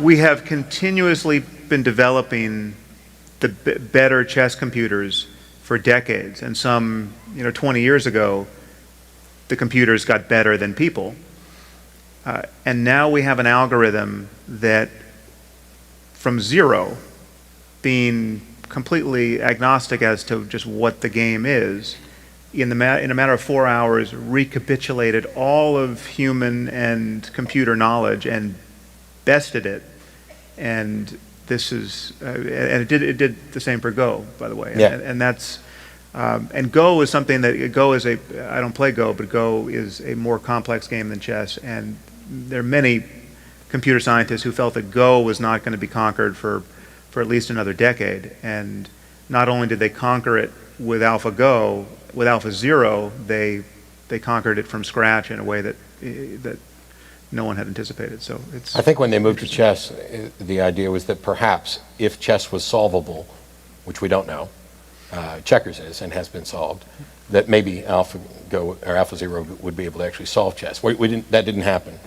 We have continuously been developing the better chess computers for decades, and some, 20 years ago, the computers got better than people. And now we have an algorithm that, from zero, being completely agnostic as to just what the game is, in a matter of 4 hours, recapitulated all of human and computer knowledge and bested it. And this is, and it did the same for Go, by the way. Yeah. And that's, and Go is something that, Go is I don't play Go, but Go is a more complex game than chess. And there are many computer scientists who felt that Go was not going to be conquered for at least another decade. And not only did they conquer it with AlphaGo, with AlphaZero, they conquered it from scratch in a way that no one had anticipated. So it's. I think when they moved to chess, the idea was that perhaps if chess was solvable, which we don't know, checkers is and has been solved, that maybe AlphaGo or AlphaZero would be able to actually solve chess. That didn't happen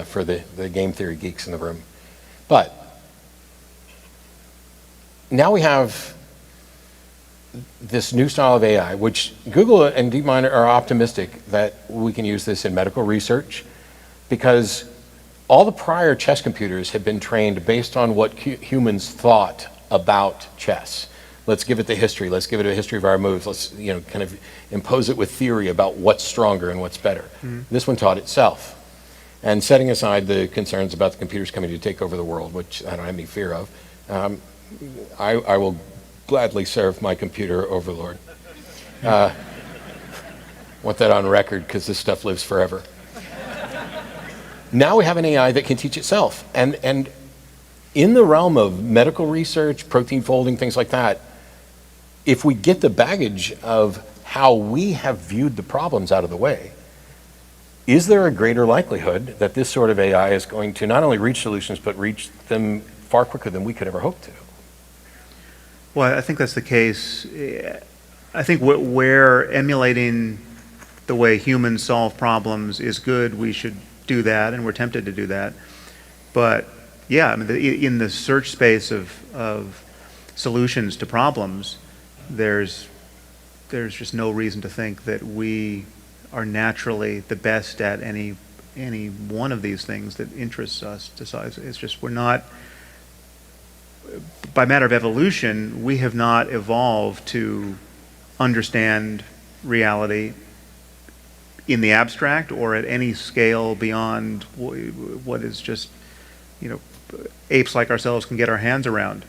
for the game theory geeks in the room. But now we have this new style of AI, which Google and DeepMind are optimistic that we can use this in medical research, because all the prior chess computers had been trained based on what humans thought about chess. Let's give it the history. Let's give it a history of our moves. Let's kind of impose it with theory about what's stronger and what's better. This one taught itself. And setting aside the concerns about the computers coming to take over the world, which I don't have any fear of, I will gladly serve my computer overlord. Want that on record, because this stuff lives forever. Now we have an AI that can teach itself. And in the realm of medical research, protein folding, things like that, if we get the baggage of how we have viewed the problems out of the way, is there a greater likelihood that this sort of AI is going to not only reach solutions, but reach them far quicker than we could ever hope to? Well, I think that's the case. I think where emulating the way humans solve problems is good, we should do that, and we're tempted to do that. But yeah, I mean, in the search space of solutions to problems, there's just no reason to think that we are naturally the best at any one of these things that interests us to solve. It's just we're not. By matter of evolution, we have not evolved to understand reality in the abstract or at any scale beyond what is just, apes like ourselves can get our hands around.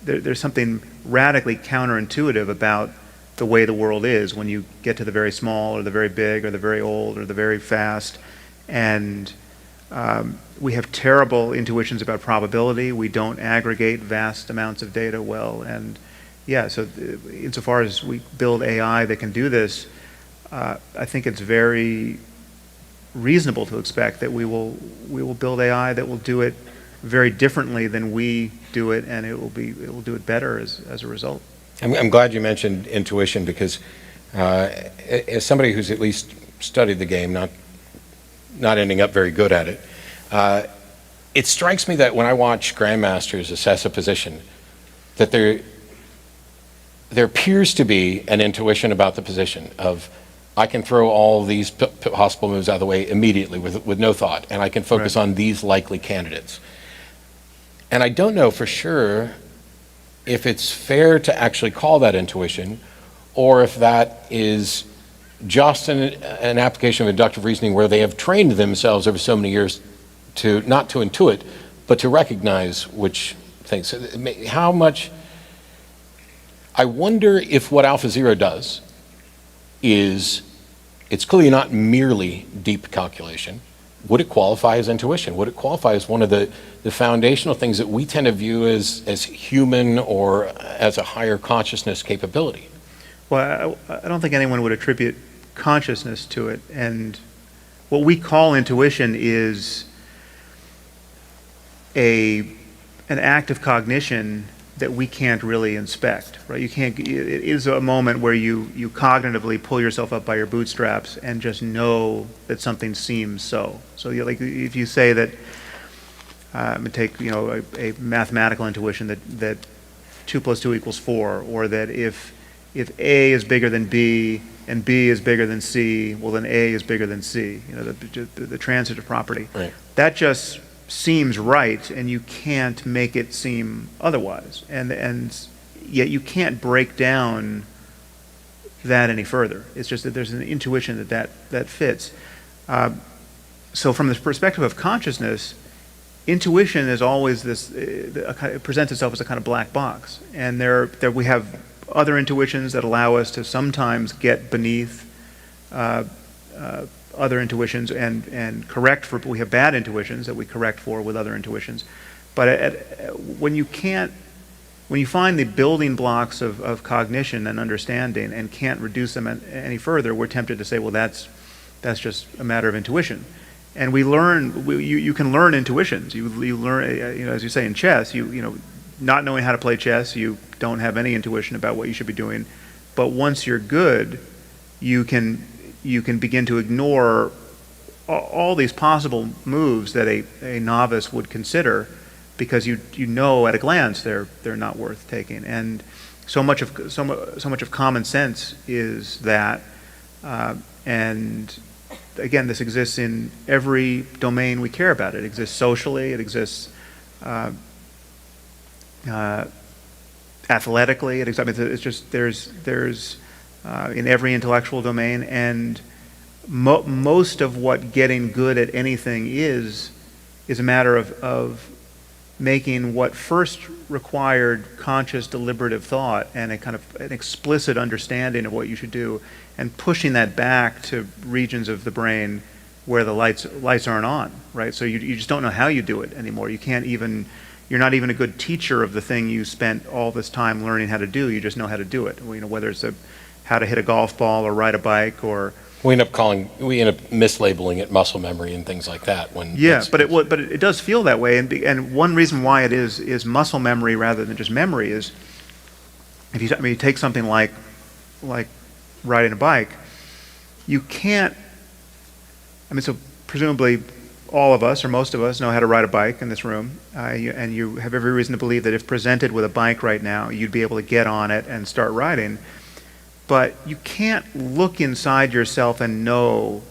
There's something radically counterintuitive about the way the world is when you get to the very small or the very big or the very old or the very fast. And we have terrible intuitions about probability. We don't aggregate vast amounts of data well. And yeah, so insofar as we build AI that can do this, I think it's very reasonable to expect that we will build AI that will do it very differently than we do it, and it will do it better as a result. I'm glad you mentioned intuition, because as somebody who's at least studied the game, not ending up very good at it, it strikes me that when I watch grandmasters assess a position, that there appears to be an intuition about the position of, I can throw all these possible moves out of the way immediately with no thought, and I can focus on these likely candidates. And I don't know for sure if it's fair to actually call that intuition, or if that is just an application of inductive reasoning where they have trained themselves over so many years to not to intuit, but to recognize which things. How much, I wonder if what AlphaZero does is, it's clearly not merely deep calculation. Would it qualify as intuition? Would it qualify as one of the foundational things that we tend to view as human or as a higher consciousness capability? Well, I don't think anyone would attribute consciousness to it. And what we call intuition is an act of cognition that we can't really inspect, right? You can't. It is a moment where you cognitively pull yourself up by your bootstraps and just know that something seems so. So like if you say that take, a mathematical intuition that 2 + 2 = 4, or that if A is bigger than B and B is bigger than C, well, then A is bigger than C, the transitive property. Right. That just seems right, and you can't make it seem otherwise. And yet you can't break down that any further. It's just that there's an intuition that fits. So from the perspective of consciousness, intuition is always this, it presents itself as a kind of black box. And there we have other intuitions that allow us to sometimes get beneath other intuitions and correct for, we have bad intuitions that we correct for with other intuitions. But when you find the building blocks of cognition and understanding and can't reduce them any further, we're tempted to say, well, that's just a matter of intuition. And we learn, you can learn intuitions. You learn, as you say in chess, not knowing how to play chess, you don't have any intuition about what you should be doing. But once you're good, you can begin to ignore all these possible moves that a novice would consider, because you know at a glance they're not worth taking. And so much of common sense is that, and again, this exists in every domain we care about. It exists socially. It exists athletically. It's just there's in every intellectual domain, and most of what getting good at anything is a matter of making what first required conscious, deliberative thought and a kind of an explicit understanding of what you should do, and pushing that back to regions of the brain where the lights aren't on, right? So you just don't know how you do it anymore. You're not even a good teacher of the thing you spent all this time learning how to do. You just know how to do it. Whether it's how to hit a golf ball or ride a bike, or We end up mislabeling it muscle memory and things like that. But it does feel that way, and one reason why it is muscle memory rather than just memory is, if you take something like riding a bike, you can't. So presumably all of us, or most of us, know how to ride a bike in this room, and you have every reason to believe that if presented with a bike right now, you'd be able to get on it and start riding. But you can't look inside yourself and know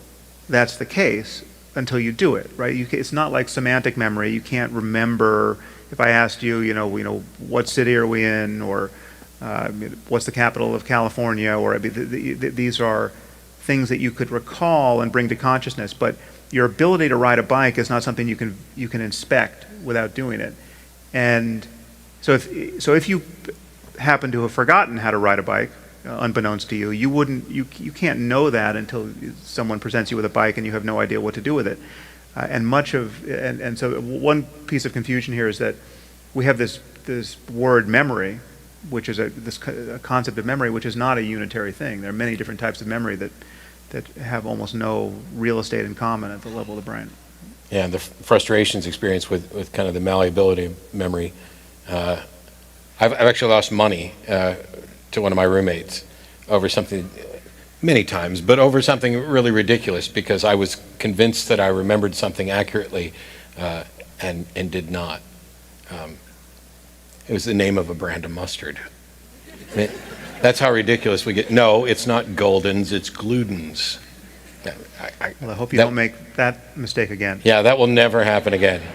that's the case until you do it, right? It's not like semantic memory. You can't remember, if I asked you, what city are we in, or what's the capital of California, or these are things that you could recall and bring to consciousness. But your ability to ride a bike is not something you can inspect without doing it. And so if you happen to have forgotten how to ride a bike, unbeknownst to you, you can't know that until someone presents you with a bike and you have no idea what to do with it. And so one piece of confusion here is that we have this word memory, which is a concept of memory, which is not a unitary thing. There are many different types of memory that have almost no real estate in common at the level of the brain. Yeah, and the frustrations experienced with kind of the malleability of memory. I've actually lost money to one of my roommates over something, many times, but over something really ridiculous, because I was convinced that I remembered something accurately and did not. It was the name of a brand of mustard. That's how ridiculous we get. No, it's not Golden's, it's Gluden's. Well, I hope you don't make that mistake again. Yeah, that will never happen again.